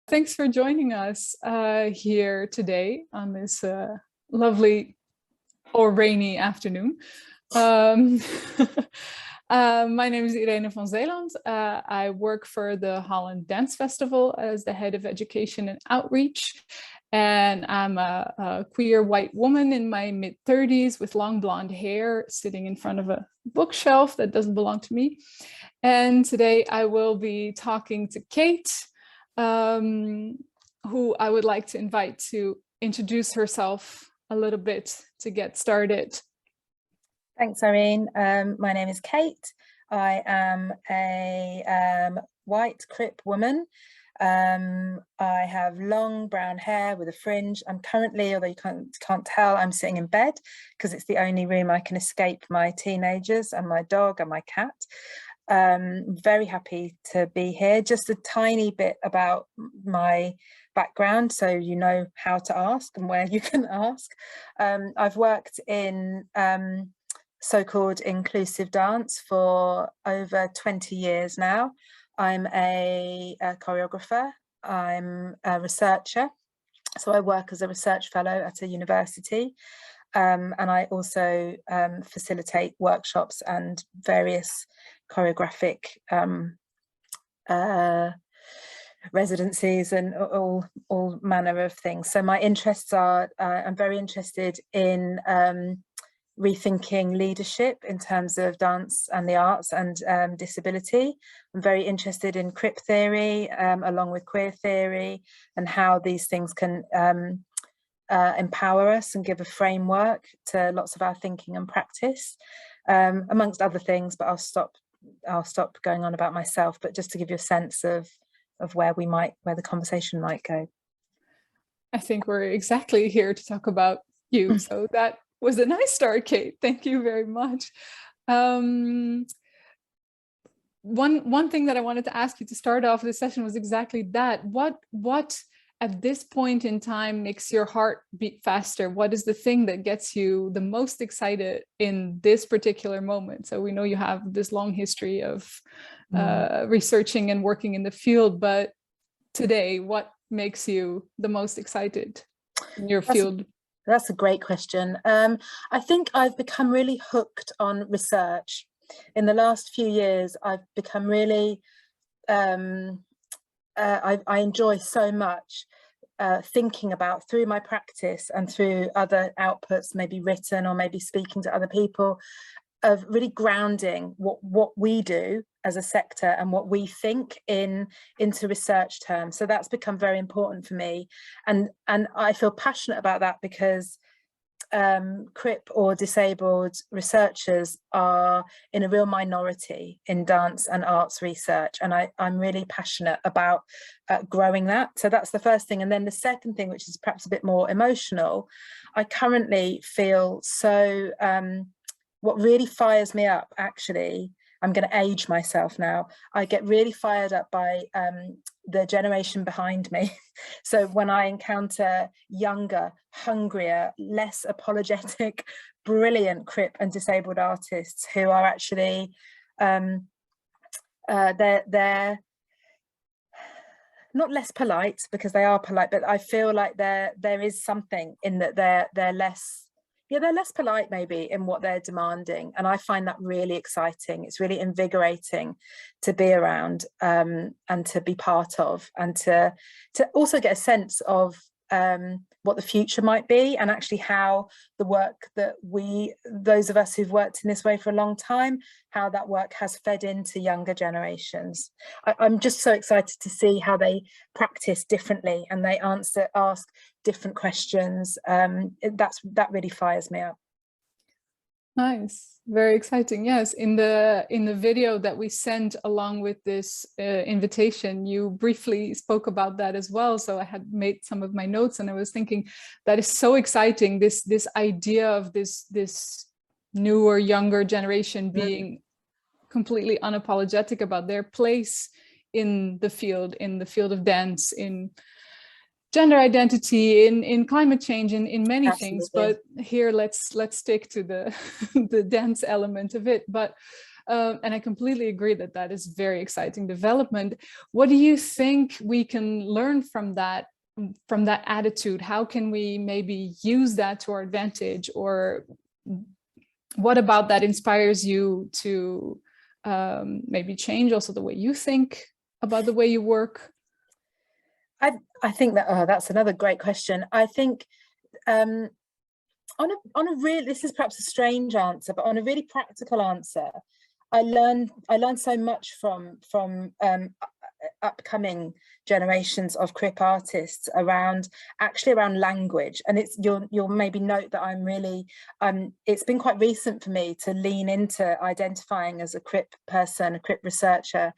Thanks for joining us here today on this lovely or rainy afternoon. My name is Irene van Zeeland. I work for the Holland Dance Festival as the head of education and outreach. And I'm a queer white woman in my mid-30s with long blonde hair sitting in front of a bookshelf that doesn't belong to me. And today I will be talking to Kate, who I would like to invite to introduce herself a little bit to get started. Thanks, Irene. My name is Kate. I am a white Crip woman. I have long brown hair with a fringe. I'm currently, although you can't tell, I'm sitting in bed because it's the only room I can escape my teenagers and my dog and my cat. Very happy to be here. Just a tiny bit about my background so you know how to ask and where you can ask. I've worked in so-called inclusive dance for over 20 years now. I'm a choreographer, I'm a researcher, so I work as a research fellow at a university, and I also facilitate workshops and various choreographic residencies and all manner of things. So my interests are, I'm very interested in rethinking leadership in terms of dance and the arts and disability. I'm very interested in Crip theory along with queer theory and how these things can empower us and give a framework to lots of our thinking and practice, amongst other things, but I'll stop going on about myself, but just to give you a sense of where the conversation might go. I think we're exactly here to talk about you, so that was a nice start, Kate. Thank you very much. One thing that I wanted to ask you to start off this session was exactly that. What at this point in time makes your heart beat faster? What is the thing that gets you the most excited in this particular moment? So we know you have this long history of researching and working in the field, but today, what makes you the most excited in your field? That's a great question. I think I've become really hooked on research. In the last few years, I've become really, I enjoy so much thinking about, through my practice and through other outputs, maybe written or maybe speaking to other people, of really grounding what we do as a sector and what we think into research terms. So that's become very important for me, and I feel passionate about that because Crip or disabled researchers are in a real minority in dance and arts research, and I'm really passionate about growing that. So that's the first thing. And then the second thing, which is perhaps a bit more emotional, I currently feel so what really fires me up, actually, I'm going to age myself now, I get really fired up by the generation behind me. So when I encounter younger, hungrier, less apologetic, brilliant Crip and disabled artists who are actually, they're not less polite, because they are polite, but I feel like there is something in that they're less, they're less polite maybe in what they're demanding, and I find that really exciting. It's really invigorating to be around and to be part of, and to also get a sense of what the future might be, and actually how the work that those of us who've worked in this way for a long time, how that work has fed into younger generations. I'm just so excited to see how they practice differently and they ask different questions. That really fires me up. Nice, very exciting. Yes, in the video that we sent along with this invitation, you briefly spoke about that as well. So I had made some of my notes, and I was thinking that is so exciting. This idea of this newer, younger generation being completely unapologetic about their place in the field of dance, in gender identity, in climate change, in many Absolutely. things, but here let's stick to the the dance element of it. But And I completely agree that that is very exciting development. What do you think we can learn from that attitude? How can we maybe use that to our advantage? Or what about that inspires you to maybe change also the way you think about the way you work? I think that that's another great question. I think on a real, this is perhaps a strange answer, but on a really practical answer, I learned so much from upcoming generations of Crip artists around language. And you'll maybe note that I'm really it's been quite recent for me to lean into identifying as a Crip person, a Crip researcher,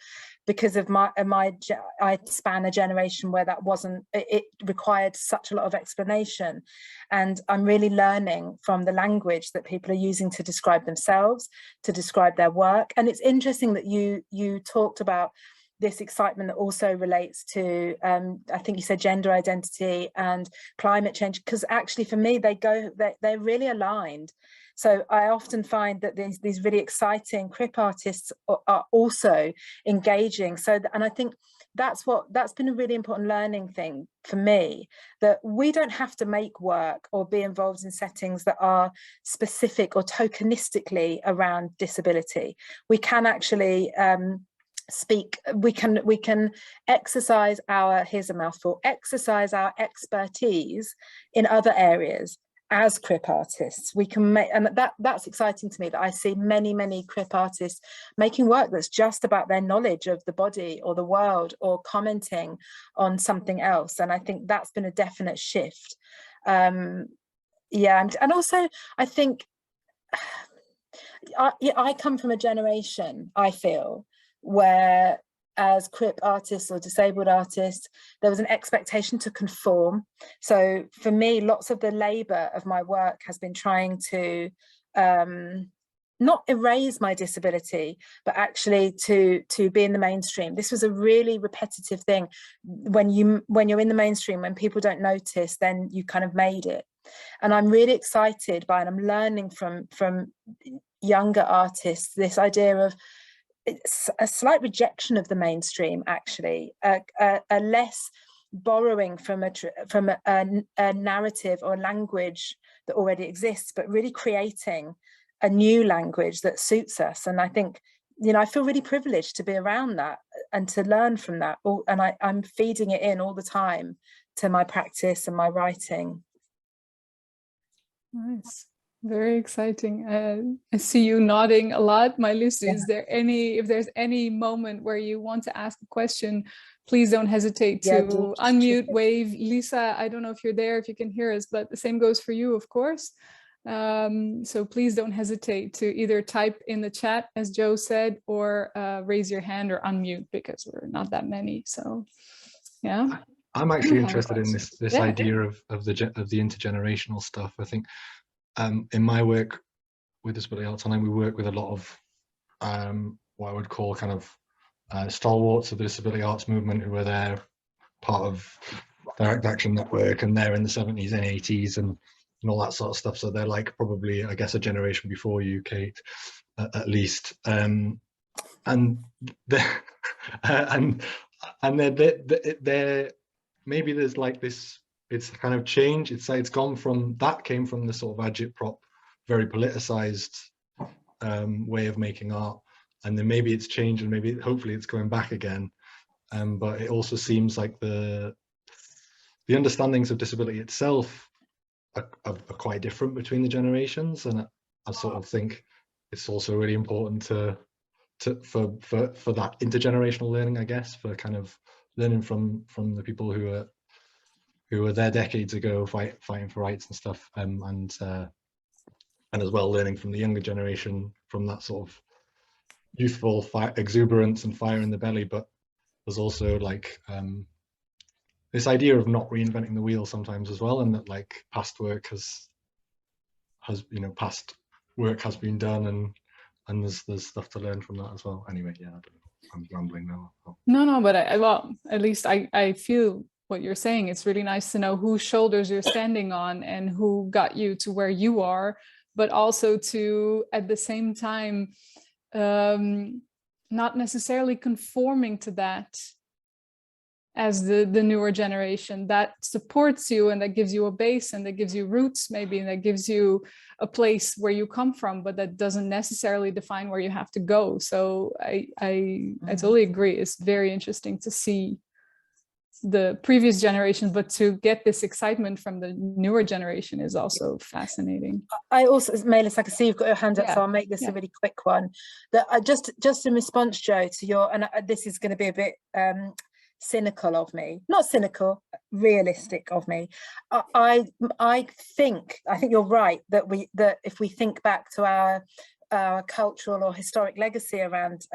because of I span a generation where that wasn't, it required such a lot of explanation. And I'm really learning from the language that people are using to describe themselves, to describe their work. And it's interesting that you talked about this excitement that also relates to, I think you said gender identity and climate change, because actually for me, they're really aligned. So I often find that these really exciting Crip artists are also engaging. And I think that's been a really important learning thing for me, that we don't have to make work or be involved in settings that are specific or tokenistically around disability. We can actually we can exercise here's a mouthful, exercise our expertise in other areas as Crip artists. We can make, and that's exciting to me, that I see many Crip artists making work that's just about their knowledge of the body or the world, or commenting on something else. And I think that's been a definite shift. And also I think I come from a generation, I feel, where as Crip artists or disabled artists, there was an expectation to conform. So for me, lots of the labor of my work has been trying to not erase my disability, but actually to be in the mainstream. This was a really repetitive thing. When you're in the mainstream, when people don't notice, then you kind of made it. And I'm really excited by, and I'm learning from younger artists, this idea of it's a slight rejection of the mainstream, actually, a less borrowing from a narrative or language that already exists, but really creating a new language that suits us. And I think, I feel really privileged to be around that and to learn from that. And I'm feeding it in all the time to my practice and my writing. Nice. Very exciting. I see you nodding a lot, my Lucy. Yeah. If there's any moment where you want to ask a question, please don't hesitate to unmute, wave. Lisa, I don't know if you're there, if you can hear us, but the same goes for you, of course. So please don't hesitate to either type in the chat, as Joe said, or raise your hand or unmute, because we're not that many. So, yeah. I'm actually interested in this idea of the intergenerational stuff. I think in my work with Disability Arts Online, we work with a lot of what I would call kind of stalwarts of the disability arts movement, who were there, part of Direct Action Network, and they're in the 70s and 80s and all that sort of stuff. So they're like probably, I guess, a generation before you, Kate, at least. And they're maybe there's like this, it's kind of change. It's gone from, that came from the sort of agitprop, very politicized way of making art, and then maybe it's changed, and maybe hopefully it's going back again. But it also seems like the understandings of disability itself are quite different between the generations, and I sort of think it's also really important for that intergenerational learning, I guess, for kind of learning from the people who were there decades ago fighting for rights and stuff, and as well learning from the younger generation, from that sort of youthful exuberance and fire in the belly. But there's also like this idea of not reinventing the wheel sometimes as well, and that like past work has been done, and there's stuff to learn from that as well. Anyway, yeah, I don't know, I'm rambling now. No, but at least I feel what you're saying. It's really nice to know whose shoulders you're standing on and who got you to where you are, but also to, at the same time, not necessarily conforming to that as the newer generation that supports you and that gives you a base and that gives you roots maybe, and that gives you a place where you come from, but that doesn't necessarily define where you have to go. So I totally agree. It's very interesting to see the previous generation, but to get this excitement from the newer generation is also fascinating. I also, Melis, I can see you've got your hand up, so I'll make this a really quick one. That I just in response, Jo, to your, and this is going to be a bit cynical of me, not cynical, realistic of me. I think you're right that if we think back to our cultural or historic legacy around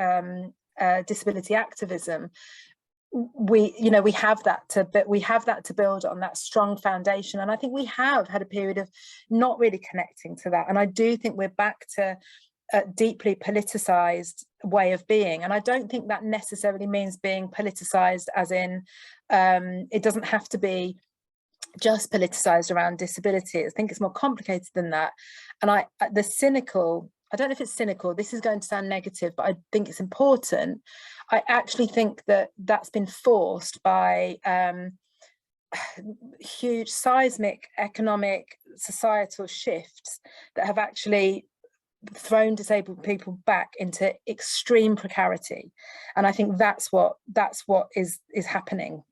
disability activism, we have that to build on, that strong foundation. And I think we have had a period of not really connecting to that, and I do think we're back to a deeply politicized way of being. And I don't think that necessarily means being politicized as in it doesn't have to be just politicized around disability. I think it's more complicated than that. And I don't know if it's cynical, this is going to sound negative, but I think it's important. I actually think that that's been forced by huge seismic economic societal shifts that have actually thrown disabled people back into extreme precarity. And I think that's what is happening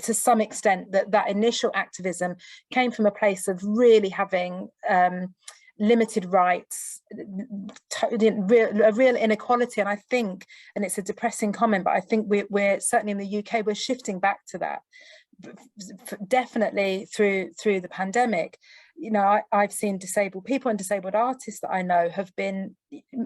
to some extent. That initial activism came from a place of really having limited rights, a real inequality. And I think, and it's a depressing comment, but I think we're certainly in the UK, we're shifting back to that, definitely through the pandemic. I've seen disabled people and disabled artists that I know have been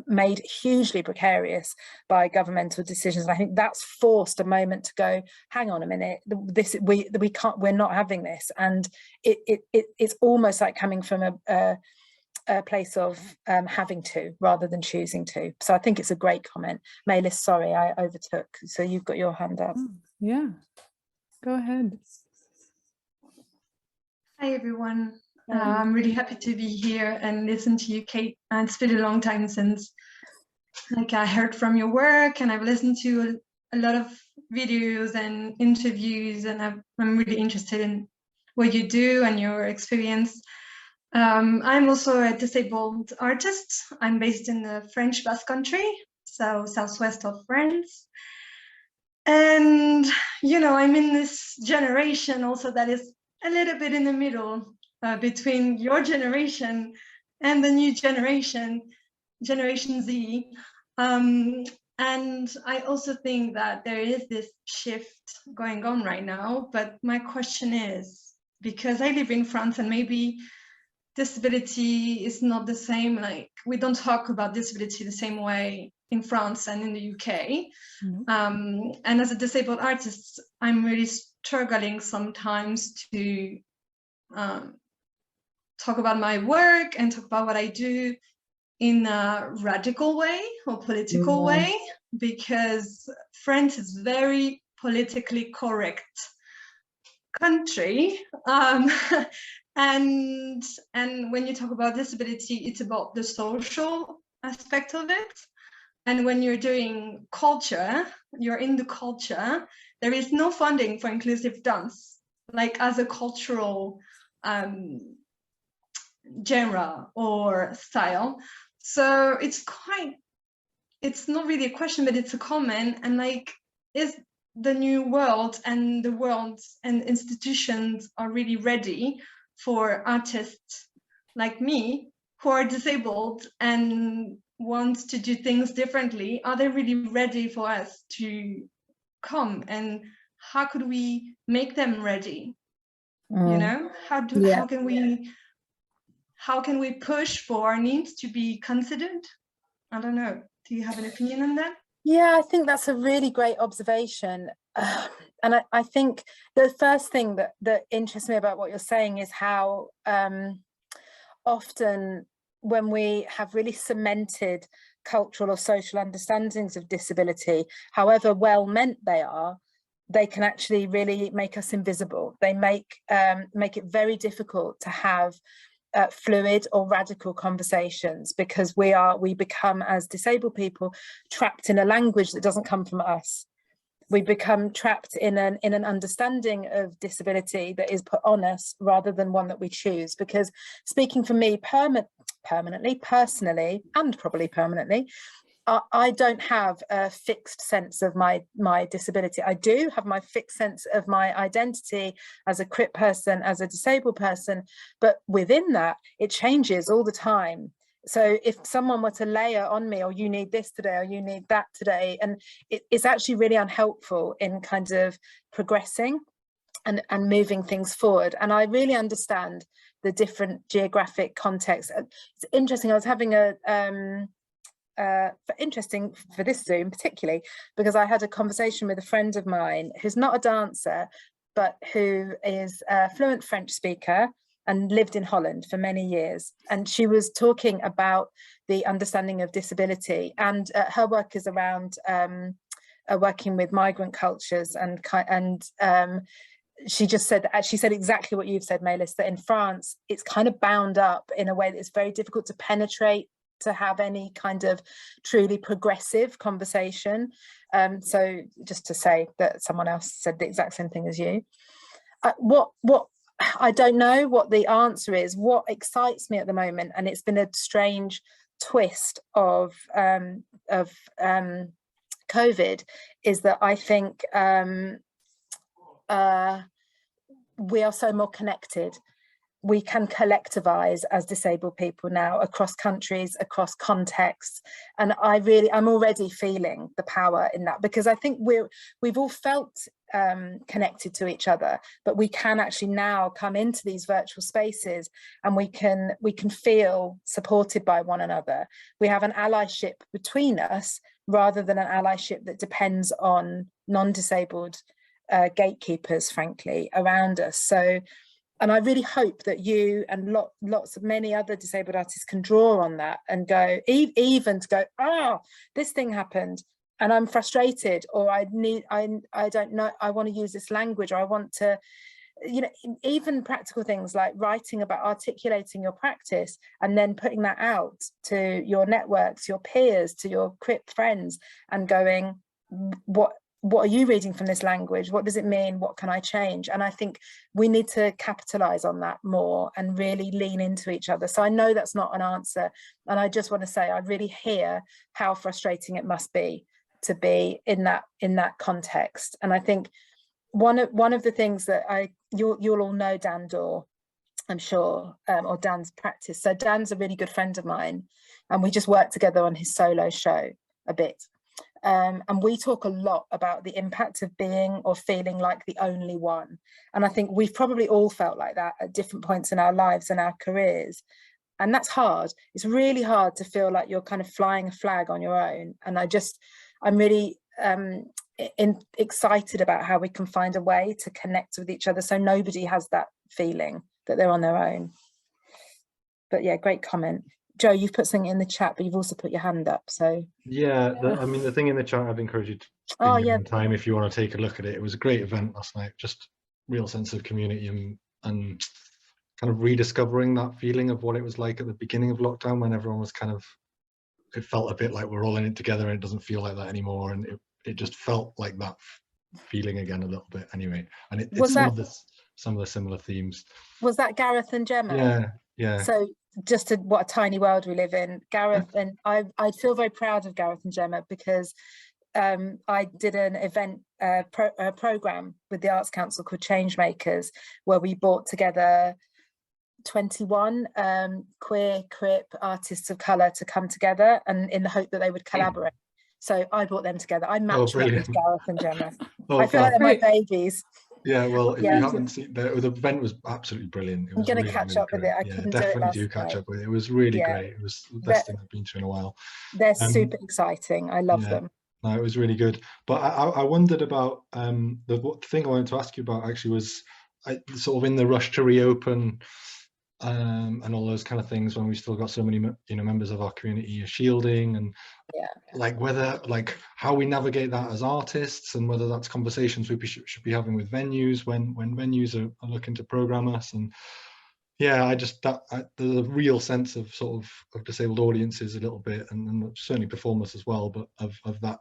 made hugely precarious by governmental decisions. And I think that's forced a moment to go, hang on a minute, we're not having this. And it's almost like coming from a place of having to rather than choosing to. So I think it's a great comment. Melis, sorry, I overtook. So you've got your hand up. Yeah, go ahead. Hi, everyone. I'm really happy to be here and listen to you, Kate. It's been a long time since I heard from your work, and I've listened to a lot of videos and interviews, and I'm really interested in what you do and your experience. I'm also a disabled artist. I'm based in the French Basque Country, so southwest of France. And, I'm in this generation also that is a little bit in the middle between your generation and the new generation, Generation Z. And I also think that there is this shift going on right now. But my question is, because I live in France and maybe disability is not the same, we don't talk about disability the same way in France and in the UK. Mm-hmm. And as a disabled artist, I'm really struggling sometimes to talk about my work and talk about what I do in a radical way or political way, because France is very politically correct country. And when you talk about disability, it's about the social aspect of it. And when you're doing culture, you're in the culture, there is no funding for inclusive dance, as a cultural genre or style. So it's not really a question, but it's a comment. And is the new world and the world and institutions are really ready for artists like me who are disabled and want to do things differently? Are they really ready for us to come? And how could we make them ready? How can we push for our needs to be considered? I don't know. Do you have an opinion on that? Yeah, I think that's a really great observation. And I think the first thing that interests me about what you're saying is how often when we have really cemented cultural or social understandings of disability, however well meant they are, they can actually really make us invisible. They make it very difficult to have fluid or radical conversations, because we become, as disabled people, trapped in a language that doesn't come from us. We become trapped in an understanding of disability that is put on us rather than one that we choose. Because speaking for me personally, and probably permanently, I don't have a fixed sense of my disability. I do have my fixed sense of my identity as a CRIP person, as a disabled person, but within that, it changes all the time. So if someone were to layer on me, or you need this today, or you need that today, and it's actually really unhelpful in kind of progressing and moving things forward. And I really understand the different geographic contexts. It's interesting, I was having interesting for this Zoom particularly, because I had a conversation with a friend of mine who's not a dancer, but who is a fluent French speaker and lived in Holland for many years. And she was talking about the understanding of disability, and her work is around working with migrant cultures, and she just said that, she said exactly what you've said, Melis, that in France, it's kind of bound up in a way that it's very difficult to penetrate, to have any kind of truly progressive conversation. So just to say that someone else said the exact same thing as you. What I don't know what the answer is. What excites me at the moment, and it's been a strange twist of COVID, is that I think we are so more connected. We can collectivize as disabled people now across countries, across contexts. And I'm already feeling the power in that, because I think we've all felt connected to each other, but we can actually now come into these virtual spaces and we can feel supported by one another. We have an allyship between us rather than an allyship that depends on non-disabled gatekeepers, frankly, around us. So, and I really hope that you and lots of many other disabled artists can draw on that and go, even to go, this thing happened and I'm frustrated, or I don't know, I want to use this language, or I want to, you know, even practical things like writing about articulating your practice and then putting that out to your networks, your peers, to your CRIP friends, and going, what are you reading from this language? What does it mean? What can I change? And I think we need to capitalize on that more and really lean into each other. So I know that's not an answer. And I just want to say, I really hear how frustrating it must be to be in that context. And I think one of the things that you'll all know Dan Dorr, I'm sure, or Dan's practice. So Dan's a really good friend of mine, and we just worked together on his solo show a bit. And we talk a lot about the impact of being or feeling like the only one. And I think we've probably all felt like that at different points in our lives and our careers. And that's hard. It's really hard to feel like you're kind of flying a flag on your own. And I'm really excited about how we can find a way to connect with each other so nobody has that feeling that they're on their own. But yeah, great comment. Joe, you've put something in the chat, but you've also put your hand up. So yeah, I mean, the thing in the chat, I'd encourage you to time if you want to take a look at it. It was a great event last night, just real sense of community and kind of rediscovering that feeling of what it was like at the beginning of lockdown, when everyone was kind of, it felt a bit like we're all in it together, and it doesn't feel like that anymore. And it just felt like that feeling again a little bit anyway. And it's some of the similar themes. Was that Gareth and Gemma? Yeah. So just what a tiny world we live in. Gareth and I feel very proud of Gareth and Gemma, because I did an event program with the Arts Council called Changemakers, where we brought together 21 queer CRIP artists of colour to come together, and in the hope that they would collaborate. So I brought them together. I matched up with Gareth and Gemma. I feel like they're my babies. Yeah, well, if you haven't seen the event, was absolutely brilliant. It was I'm going to catch up with it. I couldn't do it last night. Catch up with it. It was really great. It was the best thing I've been to in a while. They're super exciting. I love them. No, it was really good. But I wondered about the thing I wanted to ask you about actually was sort of in the rush to reopen and all those kind of things, when we still got so many members of our community shielding, and like how we navigate that as artists, and whether that's conversations we should be having with venues when venues are looking to program us. And yeah, I just there's a real sense of sort of disabled audiences a little bit, and certainly performers as well, but of that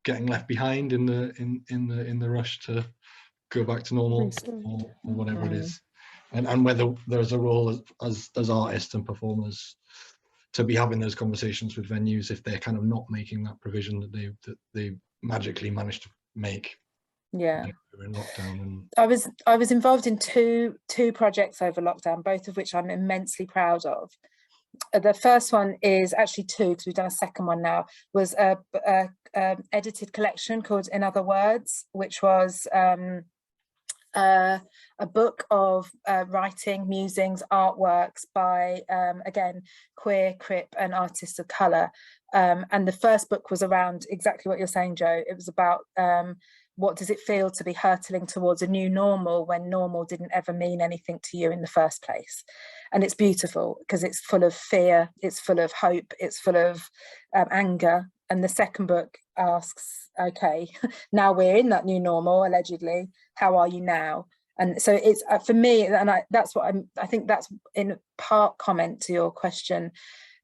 getting left behind in the rush to go back to normal, or whatever it is, and whether there's a role as artists and performers to be having those conversations with venues if they're kind of not making that provision that they magically managed to make. Yeah, in lockdown. And I was involved in two projects over lockdown, both of which I'm immensely proud of. The first one is actually two, because we've done a second one now, was a edited collection called In Other Words, which was a book of writing, musings, artworks by, again, queer, crip and artists of colour. And the first book was around exactly what you're saying, Joe. It was about what does it feel to be hurtling towards a new normal when normal didn't ever mean anything to you in the first place. And it's beautiful because it's full of fear, it's full of hope, it's full of anger. And the second book asks, okay, now we're in that new normal, allegedly, how are you now? And so it's for me, and that's what I think that's in part comment to your question,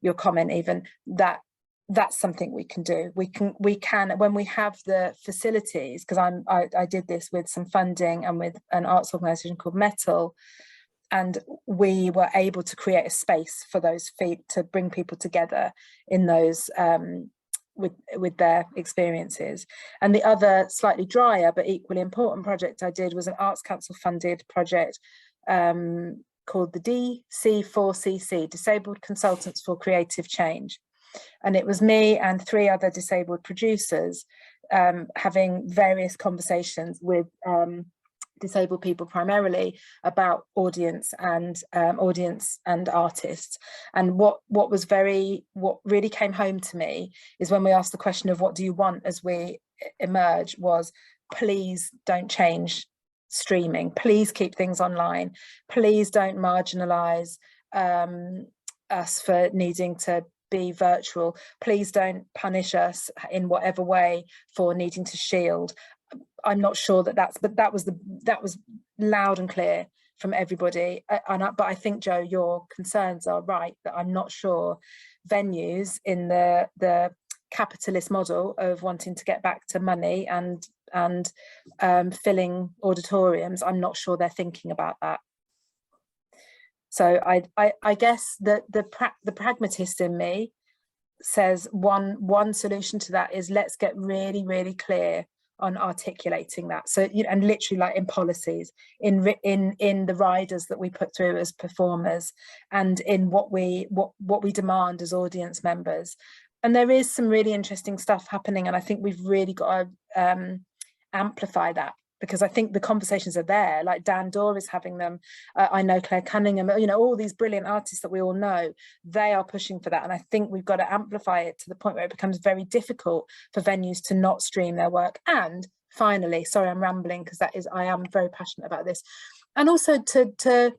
your comment even, that's something we can do. We can when we have the facilities, because I did this with some funding and with an arts organisation called Metal, and we were able to create a space for those feet to bring people together in those with their experiences. And the other slightly drier but equally important project I did was an Arts Council funded project called the DC4CC, Disabled Consultants for Creative Change. And it was me and 3 other disabled producers having various conversations with disabled people primarily about audience and artists. And what really came home to me is when we asked the question of what do you want as we emerge, was please don't change streaming, please keep things online, please don't marginalize us for needing to be virtual, please don't punish us in whatever way for needing to shield. I'm not sure but that was loud and clear from everybody. But I think, Joe, your concerns are right, that I'm not sure venues in the capitalist model of wanting to get back to money and filling auditoriums, I'm not sure they're thinking about that. So I guess that the pragmatist in me says one solution to that is let's get really, really clear on articulating that. So, you know, and literally like in policies, in the riders that we put through as performers, and in what we demand as audience members. And there is some really interesting stuff happening, and I think we've really got to amplify that, because I think the conversations are there. Like Dan Dorr is having them. I know Claire Cunningham, you know, all these brilliant artists that we all know, they are pushing for that. And I think we've got to amplify it to the point where it becomes very difficult for venues to not stream their work. And finally, sorry, I'm rambling because I am very passionate about this. And also to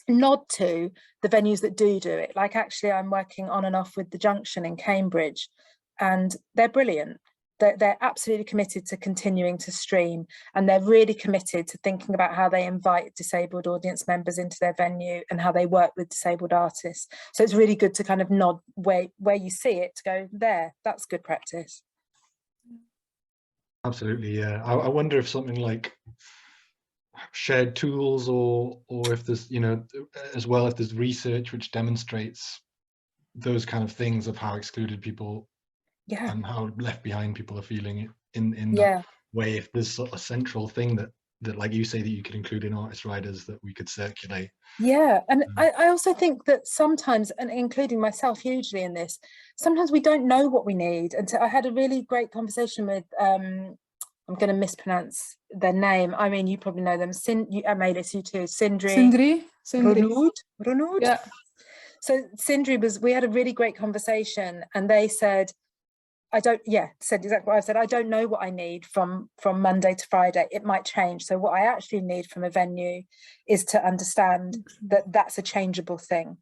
nod to the venues that do it. Like actually I'm working on and off with The Junction in Cambridge, and they're brilliant. They're absolutely committed to continuing to stream, and they're really committed to thinking about how they invite disabled audience members into their venue and how they work with disabled artists. So it's really good to kind of nod where you see it, to go there, that's good practice. Absolutely, yeah. I wonder if something like shared tools, or if there's, you know, as well, if there's research which demonstrates those kind of things of how excluded people and how left behind people are feeling in that way, if there's sort of a central thing that like you say that you could include in artist riders that we could circulate. And I also think that sometimes, and including myself hugely in this, sometimes we don't know what we need. And I had a really great conversation with I'm going to mispronounce their name. I mean, you probably know them. Amelis, you too. Sindri. Renaud. Yeah. So Sindri we had a really great conversation, and they said, said exactly what I said. I don't know what I need from Monday to Friday. It might change. So what I actually need from a venue is to understand that that's a changeable thing.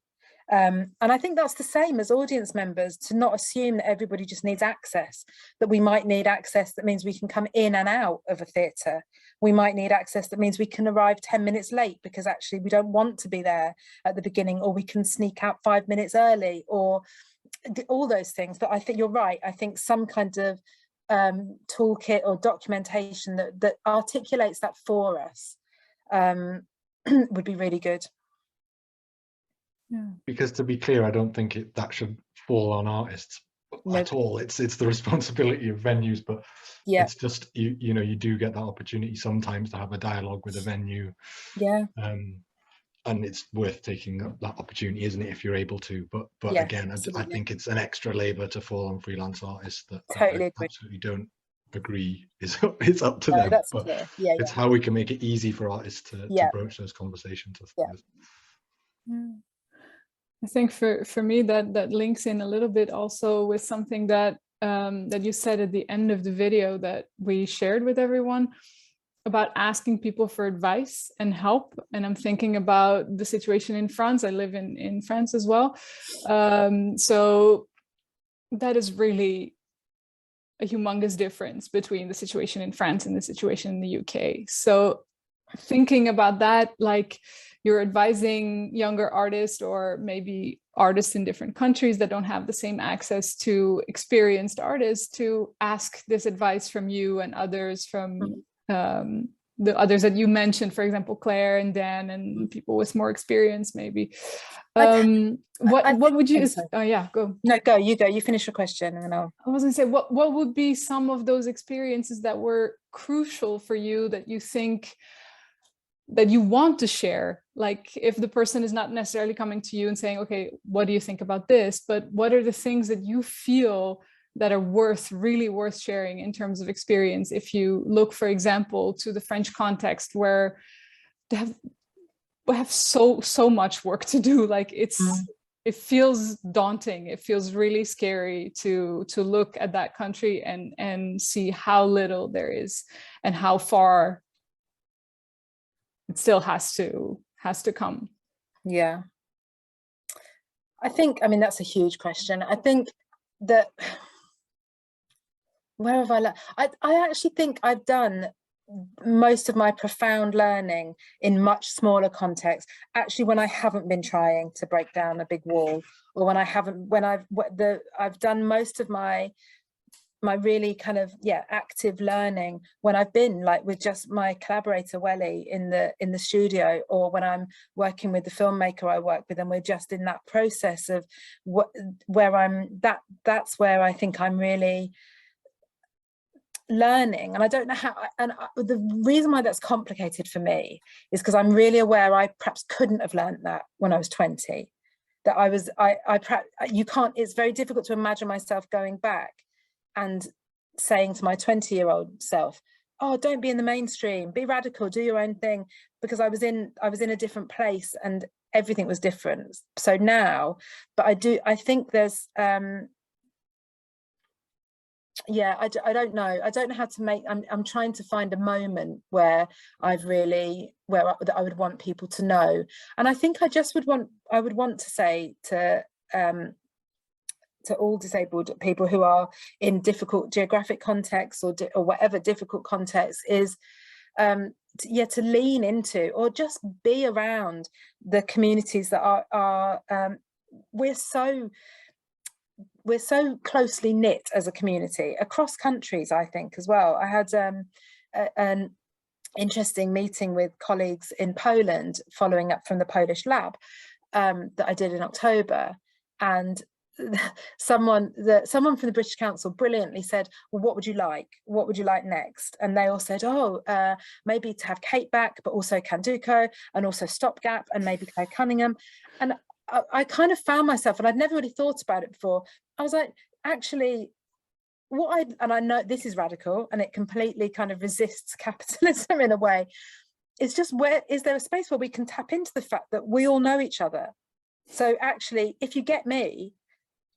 And I think that's the same as audience members, to not assume that everybody just needs access, that we might need access that means we can come in and out of a theatre. We might need access that means we can arrive 10 minutes late because actually we don't want to be there at the beginning, or we can sneak out 5 minutes early, or all those things. But I think you're right. I think some kind of toolkit or documentation that articulates that for us would be really good. Yeah. Because to be clear, I don't think that should fall on artists at all. It's the responsibility of venues, but yeah, it's just you know, you do get that opportunity sometimes to have a dialogue with a venue. Yeah. And it's worth taking that opportunity, isn't it, if you're able to? But Yeah, again, I think it's an extra labour to fall on freelance artists that totally I agree. absolutely don't agree. It's up to them. That's but clear. Yeah, it's how we can make it easy for artists to broach those conversations. Yeah. I think for me that links in a little bit also with something that that you said at the end of the video that we shared with everyone about asking people for advice and help. And I'm thinking about the situation in France. I live in France as well. So that is really a humongous difference between the situation in France and the situation in the UK. So thinking about that, like you're advising younger artists or maybe artists in different countries that don't have the same access to experienced artists to ask this advice from you and others from the others that you mentioned, for example, Claire and Dan and people with more experience, maybe. What would you, oh yeah, go. No, go, you finish your question and then I was gonna say, what would be some of those experiences that were crucial for you that you think that you want to share? Like if the person is not necessarily coming to you and saying, okay, what do you think about this? But what are the things that you feel that are really worth sharing in terms of experience? If you look, for example, to the French context where they have so much work to do, like it feels daunting. It feels really scary to look at that country and see how little there is and how far it still has to come. Yeah. I think, I mean, that's a huge question. I think that where have I actually think I've done most of my profound learning in much smaller context, actually, when I haven't been trying to break down a big wall, or when I've done most of my really kind of active learning when I've been like with just my collaborator Welly in the studio, or when I'm working with the filmmaker I work with and we're just in that process of that's where I think I'm really learning. And I don't know how, and the reason why that's complicated for me is because I'm really aware I perhaps couldn't have learned that when I was 20, that you can't, it's very difficult to imagine myself going back and saying to my 20-year-old self, oh, don't be in the mainstream, be radical, do your own thing, because I was in a different place and everything was different. So now, but I think there's I don't know how to make, I'm trying to find a moment where I would want people to know. And I think I would want to say to all disabled people who are in difficult geographic contexts or whatever difficult context is to lean into or just be around the communities that are we're so closely knit as a community across countries, I think, as well. I had an interesting meeting with colleagues in Poland following up from the Polish lab that I did in October, and someone from the British Council brilliantly said, well, what would you like next? And they all said, maybe to have Kate back, but also Candoco and also Stopgap and maybe Claire Cunningham. And I kind of found myself, and I'd never really thought about it before, I was like, actually, and I know this is radical and it completely kind of resists capitalism in a way, it's just, where is there a space where we can tap into the fact that we all know each other? So actually, if you get me,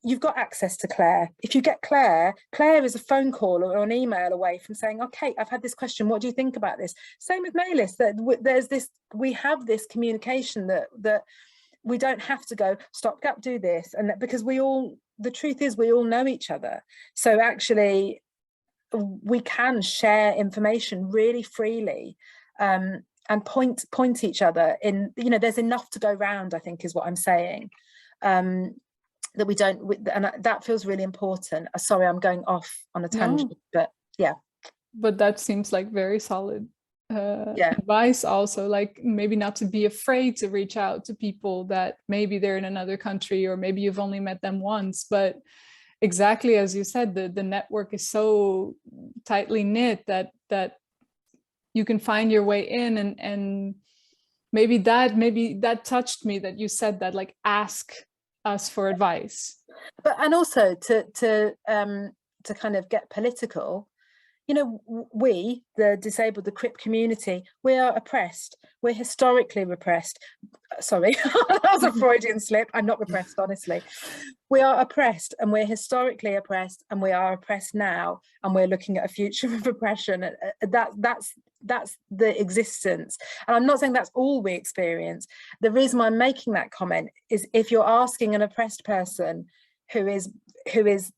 you've got access to Claire. If you get Claire is a phone call or an email away from saying, okay, I've had this question, what do you think about this? Same with Maylis, that we have this communication that we don't have to go stopgap, do this, and that, because the truth is we all know each other. So actually we can share information really freely, and point each other in, you know, there's enough to go round, I think is what I'm saying, that we don't, and that feels really important. Sorry, I'm going off on a tangent, but yeah. But that seems like very solid advice also, like maybe not to be afraid to reach out to people that maybe they're in another country, or maybe you've only met them once, but exactly as you said, the network is so tightly knit that you can find your way in, and maybe that touched me, that you said that, like, ask us for advice. But and also to kind of get political, you know, we, the disabled, the CRIP community, we are oppressed. We're historically repressed. Sorry, that was a Freudian slip. I'm not repressed, honestly. We are oppressed, and we're historically oppressed, and we are oppressed now, and we're looking at a future of oppression. That's the existence. And I'm not saying that's all we experience. The reason why I'm making that comment is, if you're asking an oppressed person who is,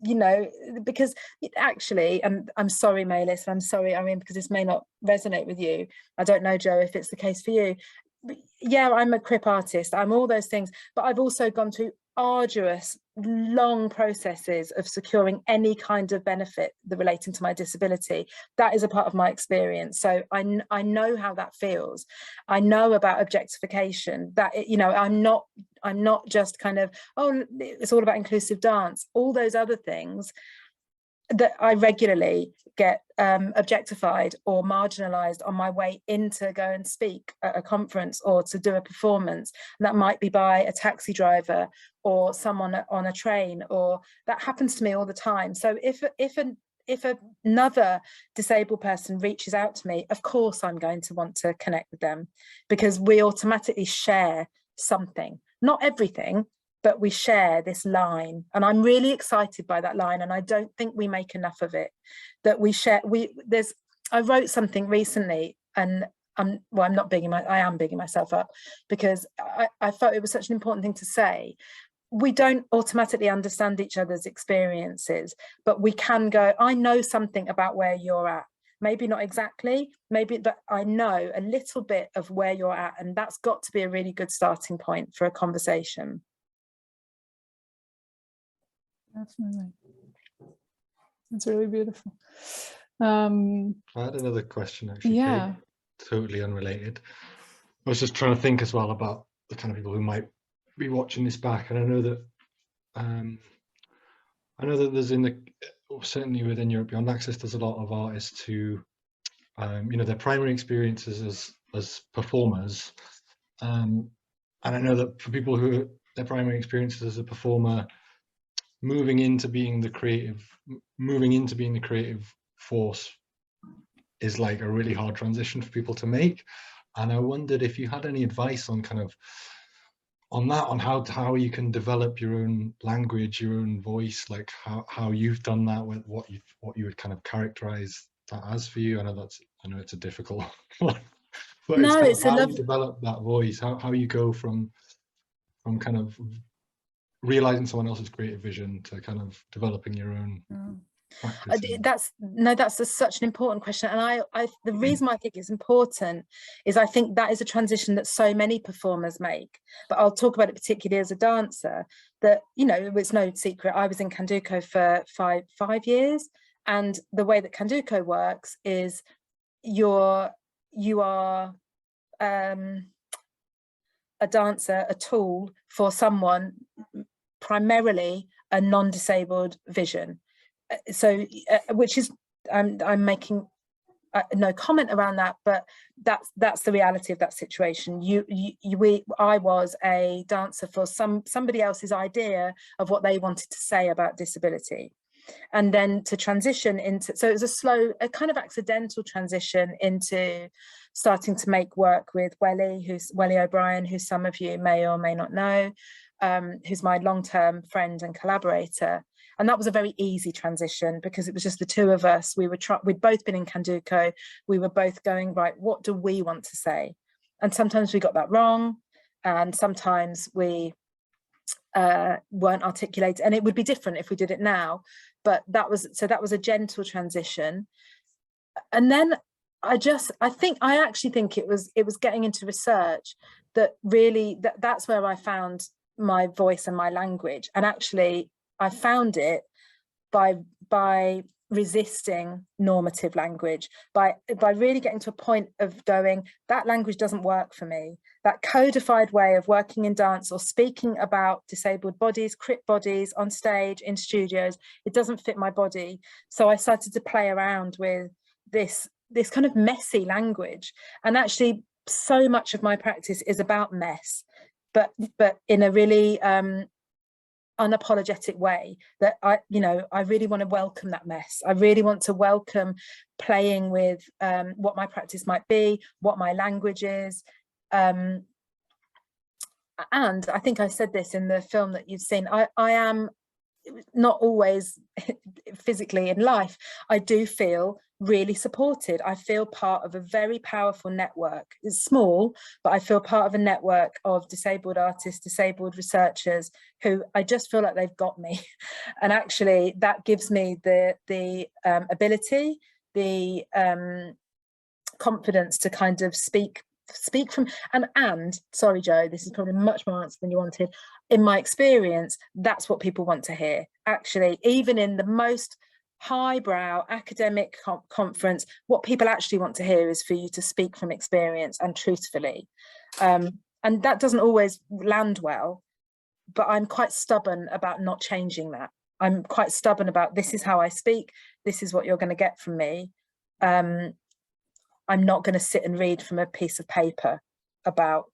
you know, because actually, and I'm sorry, Maylis, and I'm sorry, Irene, because this may not resonate with you. I don't know, Joe, if it's the case for you. But yeah, I'm a CRIP artist, I'm all those things, but I've also gone through arduous, long processes of securing any kind of benefit that relating to my disability. That is a part of my experience. So I know how that feels. I know about objectification, that, you know, I'm not just kind of, oh, it's all about inclusive dance, all those other things that I regularly get objectified or marginalized on my way in to go and speak at a conference or to do a performance. And that might be by a taxi driver or someone on a train, or that happens to me all the time. So if another disabled person reaches out to me, of course I'm going to want to connect with them, because we automatically share something, not everything, but we share this line, and I'm really excited by that line, and I don't think we make enough of it, that we share. I wrote something recently, and I am bigging myself up, because I felt it was such an important thing to say. We don't automatically understand each other's experiences, but we can go, I know something about where you're at. Maybe not exactly, maybe, but I know a little bit of where you're at, and that's got to be a really good starting point for a conversation. Definitely. It's really beautiful. I had another question, actually. Yeah. Kate, totally unrelated. I was just trying to think as well about the kind of people who might be watching this back, and I know that there's certainly within Europe Beyond Access, there's a lot of artists who, you know, their primary experiences as performers, and I know that for people who their primary experiences as a performer, moving into being the creative force is like a really hard transition for people to make. And I wondered if you had any advice on kind of on how you can develop your own language, your own voice, like how you've done that, with what you would kind of characterize that as for you. I know it's a difficult one, but no, it's how you develop that voice, how you go from kind of realizing someone else's creative vision to kind of developing your own practice. That's such an important question, and the reason why I think it's important is I think that is a transition that so many performers make, but I'll talk about it particularly as a dancer. That, you know, it's no secret, I was in Candoco for five years, and the way that Candoco works is you are a dancer, a tool for someone, primarily a non-disabled vision. So which is, I'm making no comment around that, but that's the reality of that situation. I was a dancer for somebody else's idea of what they wanted to say about disability, and then to transition into, so it was a kind of accidental transition into starting to make work with Welly O'Brien, who some of you may or may not know, who's my long-term friend and collaborator. And that was a very easy transition, because it was just the two of us. We'd both been in Candoco. We were both going, right, what do we want to say? And sometimes we got that wrong. and sometimes we weren't articulated, and it would be different if we did it now, but that was a gentle transition. And then I actually think it was getting into research that really that's where I found my voice and my language. And actually I found it by resisting normative language, by really getting to a point of going, that language doesn't work for me. That codified way of working in dance or speaking about disabled bodies, crip bodies on stage, in studios, it doesn't fit my body. So I started to play around with this kind of messy language. And actually so much of my practice is about mess, but in a really unapologetic way, that I really want to welcome that mess. I really want to welcome playing with what my practice might be, what my language is. And I think I said this in the film that you've seen, I am not always physically in life, I do feel really supported. I feel part of a very powerful network. It's small, but I feel part of a network of disabled artists, disabled researchers who I just feel like they've got me. And actually that gives me the ability, the confidence to kind of speak from, and sorry Joe, this is probably much more answer than you wanted. In my experience, that's what people want to hear. Actually, even in the most highbrow academic conference, what people actually want to hear is for you to speak from experience and truthfully. And that doesn't always land well, but I'm quite stubborn about not changing that. I'm quite stubborn about, this is how I speak, this is what you're going to get from me. I'm not going to sit and read from a piece of paper about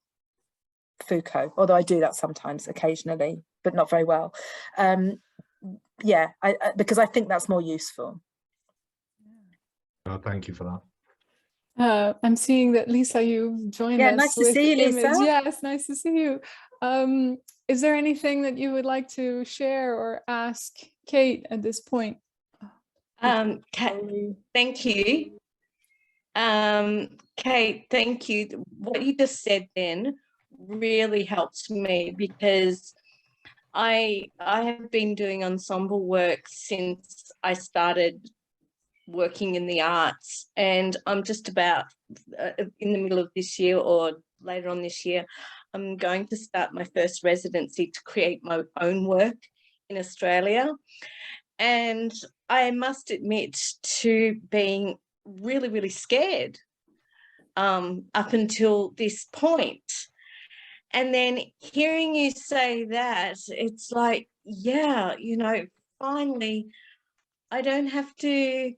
Foucault, although I do that sometimes, occasionally, but not very well. Yeah, because I think that's more useful. Oh, thank you for that. I'm seeing that Lisa, you've joined us. Yeah, nice to see you, Lisa. Yes, nice to see you. Is there anything that you would like to share or ask Kate at this point? Thank you. Kate, thank you. What you just said then really helps me, because I have been doing ensemble work since I started working in the arts, and I'm just about in the middle of this year or later on this year, I'm going to start my first residency to create my own work in Australia. And I must admit to being really, really scared up until this point. And then hearing you say that, it's like, yeah, you know, finally, I don't have to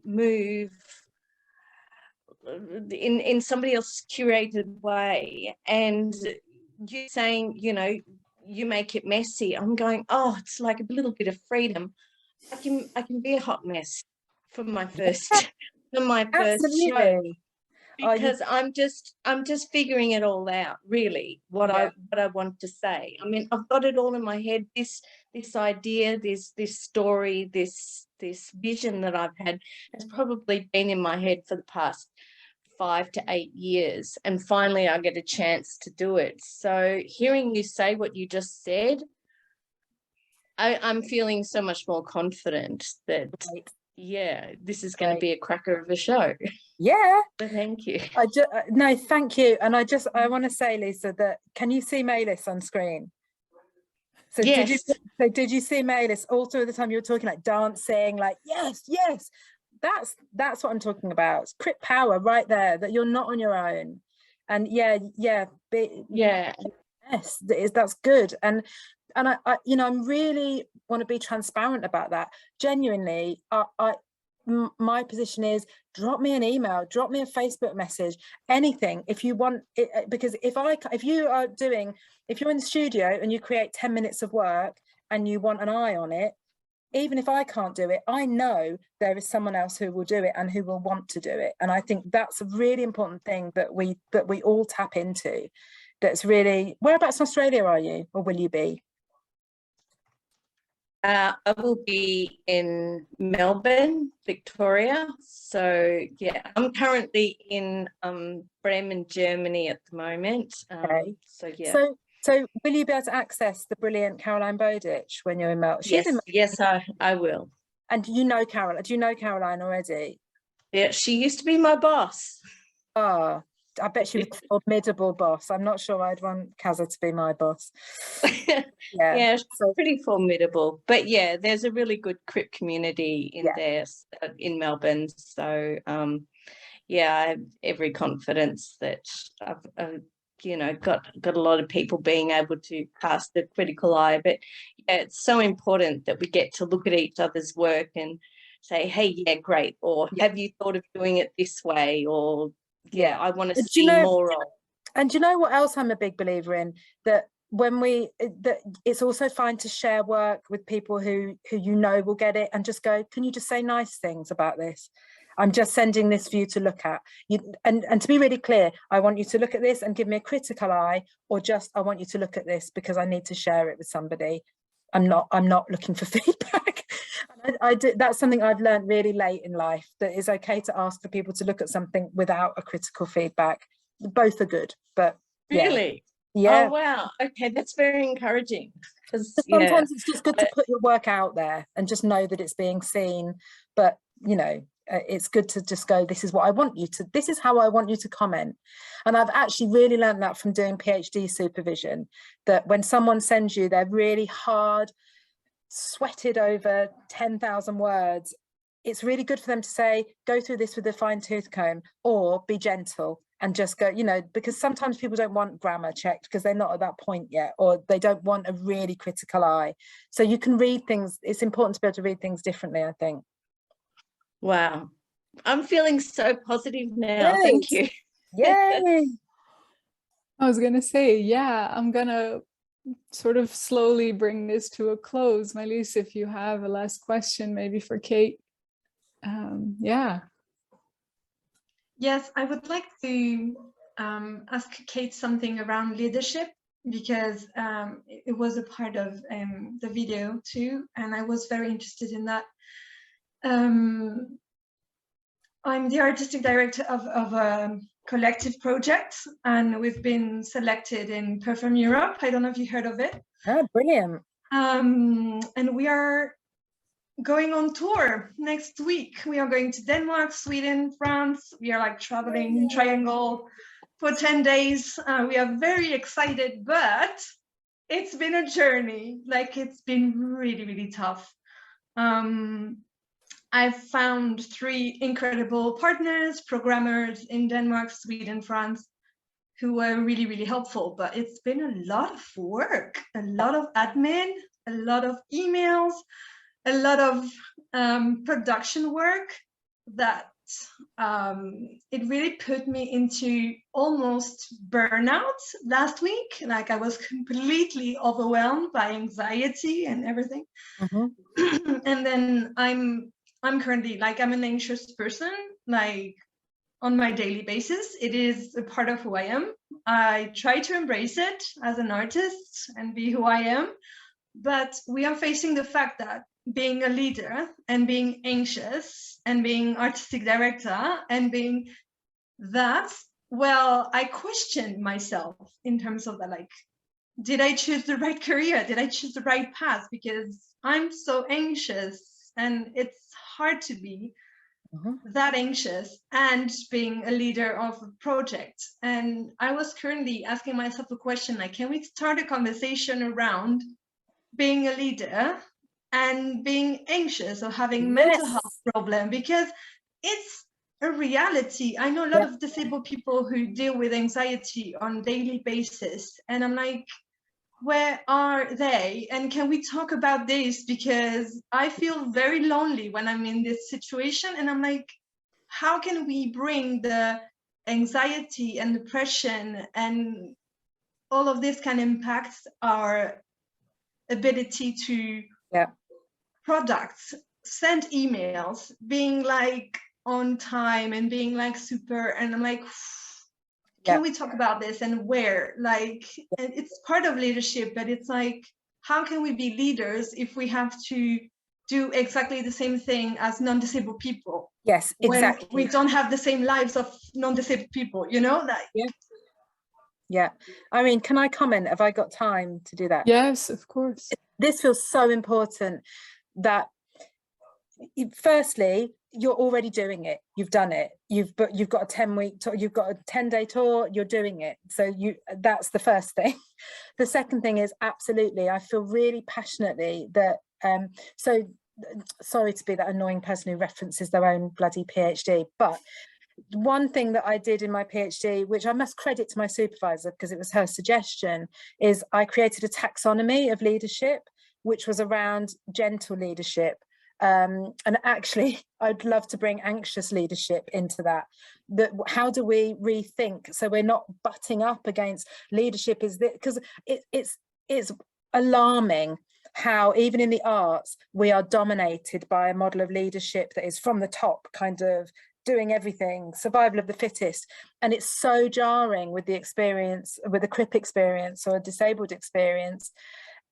move in somebody else's curated way. And you saying, you know, you make it messy. I'm going, oh, it's like a little bit of freedom. I can be a hot mess for my first show, because I'm just figuring it all out, really, what I want to say. I mean, I've got it all in my head, this idea, this story, this vision that I've had has probably been in my head for the past 5 to 8 years, and finally I get a chance to do it. So hearing you say what you just said, I'm feeling so much more confident that, yeah, this is going to be a cracker of a show. Yeah. So thank you. No, thank you. And I want to say, Lisa, that can you see Maylis on screen? So yes. Did you see Maylis all through the time you were talking, like dancing, like yes. That's what I'm talking about. It's crip power right there, that you're not on your own. And yes, that's good. And I you know, I'm really want to be transparent about that. Genuinely, my position is, drop me an email, drop me a Facebook message, anything if you want it, because if you're in the studio and you create 10 minutes of work and you want an eye on it, even if I can't do it, I know there is someone else who will do it and who will want to do it. And I think that's a really important thing that we all tap into. That's really, whereabouts in Australia are you, or will you be? I will be in Melbourne, Victoria. So yeah, I'm currently in Bremen, Germany at the moment. Okay. So yeah. So will you be able to access the brilliant Caroline Bowditch when you're in Melbourne? Yes, I will. And do you know Caroline already? Yeah, she used to be my boss. Oh, I bet she was a formidable boss. I'm not sure I'd want Kaza to be my boss. Yeah, she's pretty formidable. But yeah, there's a really good crip community in there in Melbourne. So yeah, I have every confidence that I've you know, got a lot of people being able to cast a critical eye. But yeah, it's so important that we get to look at each other's work and say, hey, yeah, great, or have you thought of doing it this way, or I want to see more of. And do you know what else I'm a big believer in? That that it's also fine to share work with people who you know will get it, and just go, can you just say nice things about this? I'm just sending this for you to look at. And to be really clear, I want you to look at this and give me a critical eye, or just I want you to look at this because I need to share it with somebody. I'm not looking for feedback. That's something I've learned really late in life, that it's okay to ask for people to look at something without a critical feedback. Both are good, but really, yeah. Oh wow, okay, that's very encouraging. Because sometimes it's just good to put your work out there and just know that it's being seen. But you know, it's good to just go, this is what I want you to, this is how I want you to comment. And I've actually really learned that from doing PhD supervision, that when someone sends you their really hard, sweated over 10,000 words, it's really good for them to say, go through this with a fine-tooth comb, or be gentle and just go, you know, because sometimes people don't want grammar checked because they're not at that point yet, or they don't want a really critical eye. So you can read things, it's important to be able to read things differently, I think. Wow, I'm feeling so positive now. Good. Thank you. Yay. I was gonna say, yeah, I'm gonna sort of slowly bring this to a close. Marlies, if you have a last question, maybe for Kate. Yeah. Yes, I would like to ask Kate something around leadership, because it was a part of the video too, and I was very interested in that. I'm the artistic director of a collective project, and we've been selected in Perform Europe. I don't know if you heard of it. Oh, brilliant. And we are going on tour next week. We are going to Denmark, Sweden, France. We are like traveling triangle for 10 days. We are very excited, but it's been a journey. Like, it's been really, really tough. I've found 3 incredible partners, programmers in Denmark, Sweden, France, who were really, really helpful. But it's been a lot of work, a lot of admin, a lot of emails, a lot of production work that it really put me into almost burnout last week. Like, I was completely overwhelmed by anxiety and everything. Mm-hmm. And then I'm currently, like, I'm an anxious person, like, on my daily basis. It is a part of who I am. I try to embrace it as an artist and be who I am. But we are facing the fact that being a leader and being anxious and being artistic director and being that, well, I questioned myself in terms of that, like, did I choose the right career? Did I choose the right path? Because I'm so anxious, and it's hard to be that anxious and being a leader of a project. And I was currently asking myself a question, like, can we start a conversation around being a leader and being anxious or having mental health problem? Because it's a reality. I know a lot of disabled people who deal with anxiety on a daily basis, and I'm like, where are they? And can we talk about this? Because I feel very lonely when I'm in this situation, and I'm like, how can we bring the anxiety and depression and all of this can impact our ability to products, send emails, being like on time and being like super, and I'm like, can we talk about this, and where? Like, and it's part of leadership, but it's like, how can we be leaders if we have to do exactly the same thing as non-disabled people? Yes, exactly. When we don't have the same lives of non-disabled people, you know? Like, yeah. Irene, can I comment? Have I got time to do that? Yes, of course. This feels so important that firstly, you're already doing it. You've done it. You've got a 10-week tour, you've got a 10-day tour, you're doing it. So that's the first thing. The second thing is, absolutely, I feel really passionately that so sorry to be that annoying person who references their own bloody PhD, but one thing that I did in my PhD, which I must credit to my supervisor because it was her suggestion, is I created a taxonomy of leadership, which was around gentle leadership. And actually, I'd love to bring anxious leadership into that. How do we rethink so we're not butting up against leadership? Is that because it's alarming how even in the arts we are dominated by a model of leadership that is from the top, kind of doing everything, survival of the fittest, and it's so jarring with the experience, with a CRIP experience or a disabled experience,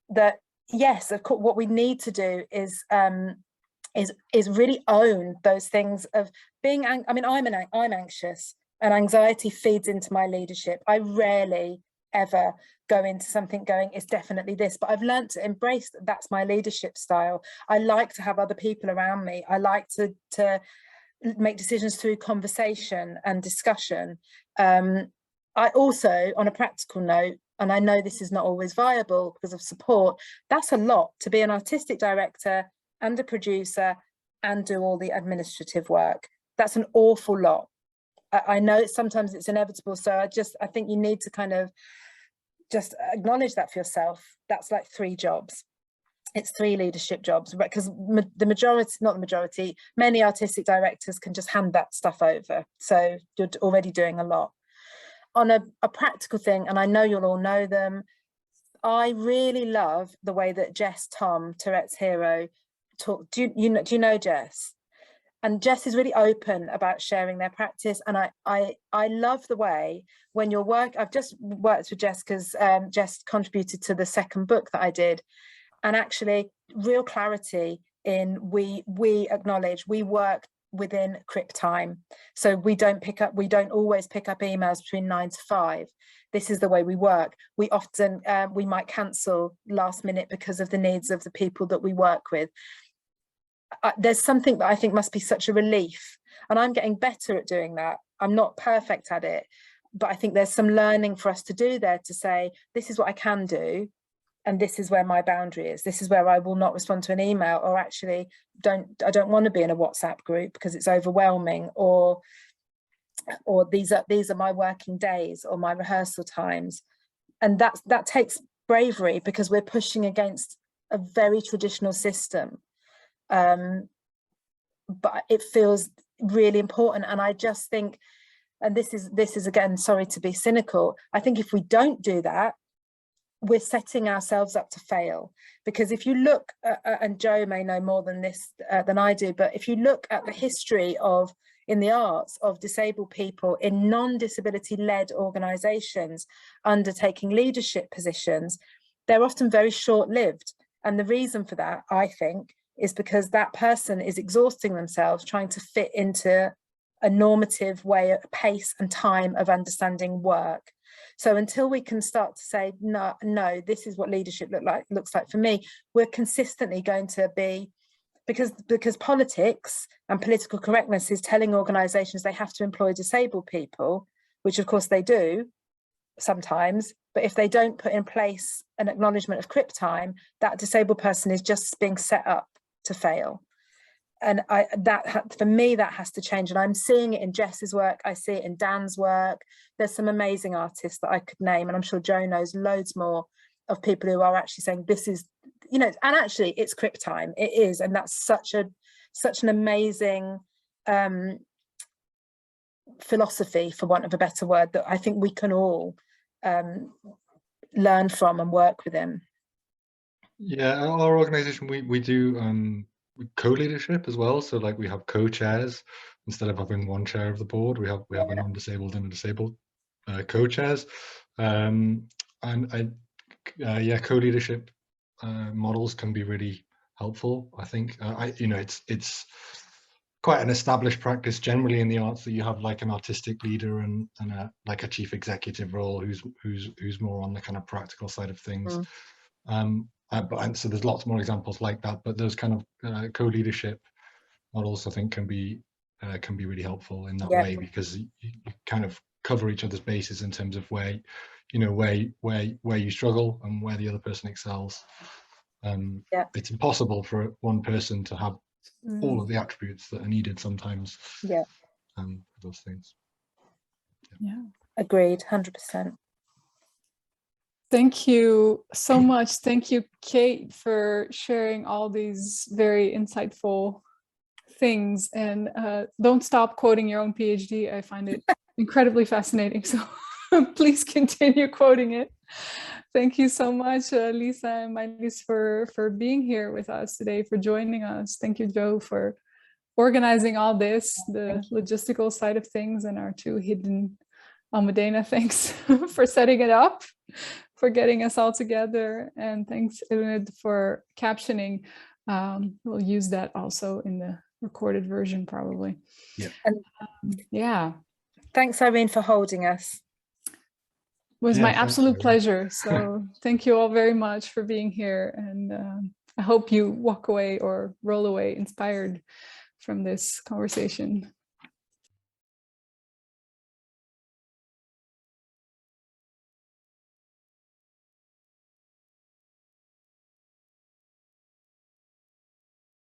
that yes, of course, what we need to do is really own those things of being. I mean, I'm anxious, and anxiety feeds into my leadership. I rarely ever go into something going, it's definitely this, but I've learned to embrace that that's my leadership style. I like to have other people around me. I like to make decisions through conversation and discussion. I also, on a practical note, and I know this is not always viable because of support, that's a lot to be an artistic director and a producer and do all the administrative work. That's an awful lot. I know sometimes it's inevitable, so I think you need to kind of just acknowledge that for yourself. That's like 3 jobs. It's 3 leadership jobs, because the majority, not the majority, many artistic directors can just hand that stuff over. So you're already doing a lot. On a practical thing, and I know you'll all know them, I really love the way that Jess Tom, Tourette's hero, talk. Do you know Jess? And Jess is really open about sharing their practice, and I love the way when your work. I've just worked with Jess because Jess contributed to the second book that I did, and actually real clarity in we acknowledge we work within CRIP time, so we don't always pick up emails between 9 to 5. This is the way we work. We often we might cancel last minute because of the needs of the people that we work with. There's something that I think must be such a relief, and I'm getting better at doing that. I'm not perfect at it, but I think there's some learning for us to do there, to say this is what I can do and this is where my boundary is. This is where I will not respond to an email, or actually I don't want to be in a WhatsApp group because it's overwhelming, or these are my working days or my rehearsal times. And that takes bravery, because we're pushing against a very traditional system. But it feels really important, and I just think, and this is again, sorry to be cynical, I think if we don't do that, we're setting ourselves up to fail. Because if you look and Joe may know more than this than I do, but if you look at the history of in the arts of disabled people in non-disability led organizations undertaking leadership positions, they're often very short-lived. And the reason for that, I think, is because that person is exhausting themselves trying to fit into a normative way, a pace and time of understanding work. So until we can start to say, no, this is what leadership looks like for me, we're consistently going to be, because politics and political correctness is telling organizations they have to employ disabled people, which of course they do sometimes, but if they don't put in place an acknowledgement of CRIP time, that disabled person is just being set up to fail. And for me, that has to change. And I'm seeing it in Jess's work. I see it in Dan's work. There's some amazing artists that I could name, and I'm sure Joe knows loads more of people who are actually saying this is, and actually it's CRIP time. It is, and that's such an amazing philosophy, for want of a better word, that I think we can all learn from and work within. Yeah, our organization, we do co-leadership as well. So like we have co-chairs instead of having one chair of the board. We have a non-disabled and a disabled co-chairs, and co-leadership models can be really helpful. I think it's quite an established practice generally in the arts that you have like an artistic leader and like a chief executive role who's more on the kind of practical side of things. And so there's lots more examples like that, but those kind of co-leadership models I think can be really helpful in that way, because you kind of cover each other's bases in terms of where you struggle and where the other person excels. It's impossible for one person to have all of the attributes that are needed sometimes. For those things. Agreed, 100%. Thank you so much. Thank you, Kate, for sharing all these very insightful things. And don't stop quoting your own PhD. I find it incredibly fascinating. So please continue quoting it. Thank you so much, Lisa and Maëlys, for being here with us today, for joining us. Thank you, Joe, for organizing all this, the logistical side of things, and our two hidden Almudena. Thanks for setting it up, for getting us all together. And thanks, Irene, for captioning. We'll use that also in the recorded version, probably. Yeah. Thanks, Irene, for holding us. It was my absolute pleasure. So thank you all very much for being here. And I hope you walk away or roll away inspired from this conversation.